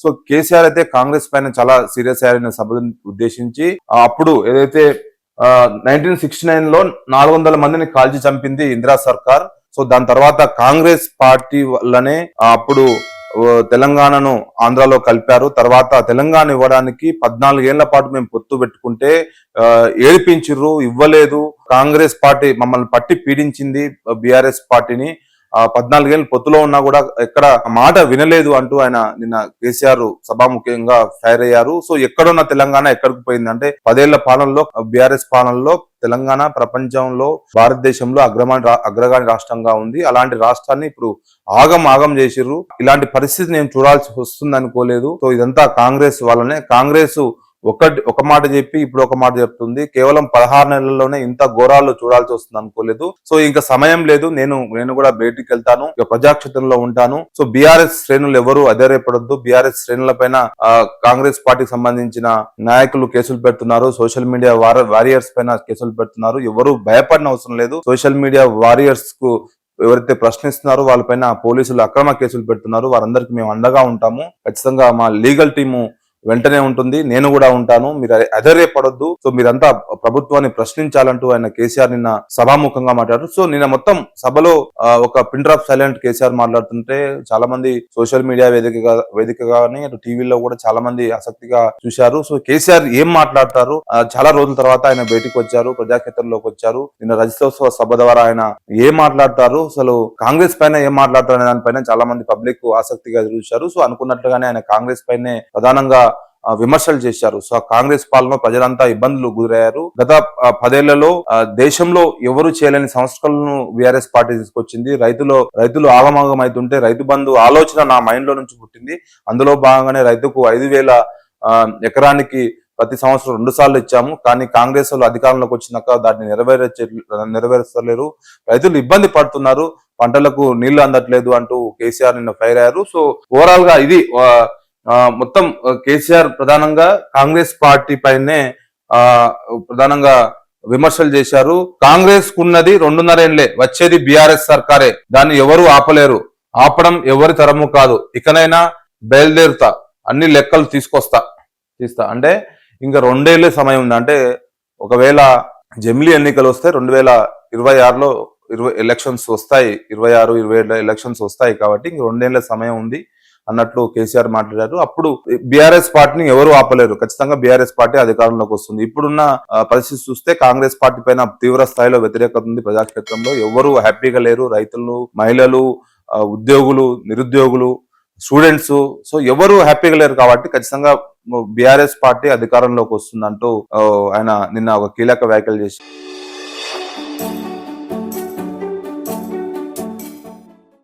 So KCR అయితే కాంగ్రెస్ పైన చాలా సీరియస్ అయ్యారనే సభను ఉద్దేశించి అప్పుడు ఏదైతే 1969 లో 400 మందిని కాల్చి చంపింది ఇందిరా సర్కార్. సో దాని తర్వాత కాంగ్రెస్ పార్టీ వల్లనే అప్పుడు తెలంగాణను ఆంధ్రాలో కలిపారు. తర్వాత తెలంగాణ ఇవ్వడానికి 14 ఏళ్ల పాటు మేము పొత్తు పెట్టుకుంటే ఏడిపించిర్రు, ఇవ్వలేదు. కాంగ్రెస్ పార్టీ మమ్మల్ని పట్టి పీడించింది, బీఆర్ఎస్ పార్టీని. 14 ఏళ్ళు పొత్తులో ఉన్నా కూడా ఎక్కడ మాట వినలేదు అంటూ ఆయన నిన్న కేసీఆర్ సభాముఖ్యంగా ఫైర్ అయ్యారు. సో ఎక్కడున్న తెలంగాణ ఎక్కడికి పోయిందంటే 10 ఏళ్ల పాలనలో బీఆర్ఎస్ పాలనలో తెలంగాణ ప్రపంచంలో భారతదేశంలో అగ్రగామి రాష్ట్రంగా ఉంది. అలాంటి రాష్ట్రాన్ని ఇప్పుడు ఆగం చేసిర్రు. ఇలాంటి పరిస్థితి నేను చూడాల్సి వస్తుంది అనుకోలేదు. సో ఇదంతా కాంగ్రెస్ వల్లనే. కాంగ్రెస్ ఒక మాట చెప్పి ఇప్పుడు ఒక మాట చెప్తుంది. కేవలం 16 నెలల్లోనే ఇంత ఘోరాలు చూడాల్సి వస్తుంది అనుకోలేదు. సో ఇంకా సమయం లేదు. నేను కూడా బయటికి వెళ్తాను, ఇక ప్రజాక్షేత్రంలో ఉంటాను. సో బీఆర్ఎస్ శ్రేణులు ఎవరు అధైర్యపడొద్దు. బీఆర్ఎస్ శ్రేణుల పైన కాంగ్రెస్ పార్టీకి సంబంధించిన నాయకులు కేసులు పెడుతున్నారు, సోషల్ మీడియా వారియర్స్ పైన కేసులు పెడుతున్నారు. ఎవరు భయపడిన అవసరం లేదు. సోషల్ మీడియా వారియర్స్ కు ఎవరైతే ప్రశ్నిస్తున్నారో వాళ్ళపైన పోలీసులు అక్రమ కేసులు పెడుతున్నారు. వారందరికీ మేము అండగా ఉంటాము. ఖచ్చితంగా మా లీగల్ టీము వెంటనే ఉంటుంది, నేను కూడా ఉంటాను. మీరు అధైర్యపడొద్దు. సో మీరంతా ప్రభుత్వాన్ని ప్రశ్నించాలంటూ ఆయన కేసీఆర్ నిన్న సభాముఖంగా మాట్లాడారు. సో నిన్న మొత్తం సభలో ఒక పిన్ డ్రాప్ సైలెంట్ కేసీఆర్ మాట్లాడుతుంటే చాలా మంది సోషల్ మీడియా వేదికగానే టీవీలో కూడా చాలా మంది ఆసక్తిగా చూశారు. సో కేసీఆర్ ఏం మాట్లాడతారు, చాలా రోజుల తర్వాత ఆయన బయటికి వచ్చారు, ప్రజాక్షేత్రంలోకి వచ్చారు. నిన్న రజతోత్సవ సభ ద్వారా ఆయన ఏం మాట్లాడతారు, అసలు కాంగ్రెస్ పైన ఏం మాట్లాడతారు అనే దానిపైన చాలా మంది పబ్లిక్ ఆసక్తిగా చూశారు. సో అనుకున్నట్లుగానే ఆయన కాంగ్రెస్ పైనే ప్రధానంగా విమర్శలు చేశారు. సో కాంగ్రెస్ పాలన ప్రజలంతా ఇబ్బందులు గురయ్యారు. గత 10 ఏళ్లలో దేశంలో ఎవరు చేయలేని సంస్కరణలను బీఆర్ఎస్ పార్టీ తీసుకొచ్చింది. రైతులు ఆగమాగం అవుతుంటే రైతు బంధు ఆలోచన నా మైండ్ లో నుంచి పుట్టింది. అందులో భాగంగానే రైతుకు 5,000 ఎకరానికి ప్రతి సంవత్సరం 2 సార్లు ఇచ్చాము. కానీ కాంగ్రెస్ వాళ్ళు అధికారంలోకి వచ్చినాక దాన్ని నెరవేర్చలేరు. రైతులు ఇబ్బంది పడుతున్నారు, పంటలకు నీళ్లు అందట్లేదు అంటూ కేసీఆర్ నిన్న ఫైర్ అయ్యారు. సో ఓవరాల్ గా ఇది మొత్తం కేసీఆర్ ప్రధానంగా కాంగ్రెస్ పార్టీ పైనే ప్రధానంగా విమర్శలు చేశారు. కాంగ్రెస్ కున్నది 2.5 ఏళ్లే, వచ్చేది బీఆర్ఎస్ సర్కారే, దాన్ని ఎవరు ఆపలేరు, ఆపడం ఎవరి తరము కాదు, ఇకనైనా బయలుదేరుతా, అన్ని లెక్కలు తీస్తా అంటే ఇంకా 2 ఏళ్లే సమయం ఉంది. అంటే ఒకవేళ జమిలీ ఎన్నికలు వస్తే 2026లో ఎలక్షన్స్ వస్తాయి, 26-27 ఎలక్షన్స్ వస్తాయి. కాబట్టి ఇంక 2 ఏళ్ల సమయం ఉంది అన్నట్లు కేసీఆర్ మాట్లాడారు. అప్పుడు బీఆర్ఎస్ పార్టీని ఎవరు ఆపలేరు, ఖచ్చితంగా బీఆర్ఎస్ పార్టీ అధికారంలోకి వస్తుంది. ఇప్పుడున్న పరిస్థితి చూస్తే కాంగ్రెస్ పార్టీ పైన తీవ్ర స్థాయిలో వ్యతిరేకత ఉంది ప్రజాక్షేత్రంలో. ఎవరు హ్యాపీగా లేరు, రైతులు, మహిళలు, ఉద్యోగులు, నిరుద్యోగులు, స్టూడెంట్స్, సో ఎవరు హ్యాపీగా లేరు. కాబట్టి ఖచ్చితంగా బీఆర్ఎస్ పార్టీ అధికారంలోకి వస్తుందంటూ ఆయన నిన్న ఒక కీలక వ్యాఖ్యలు చేశారు.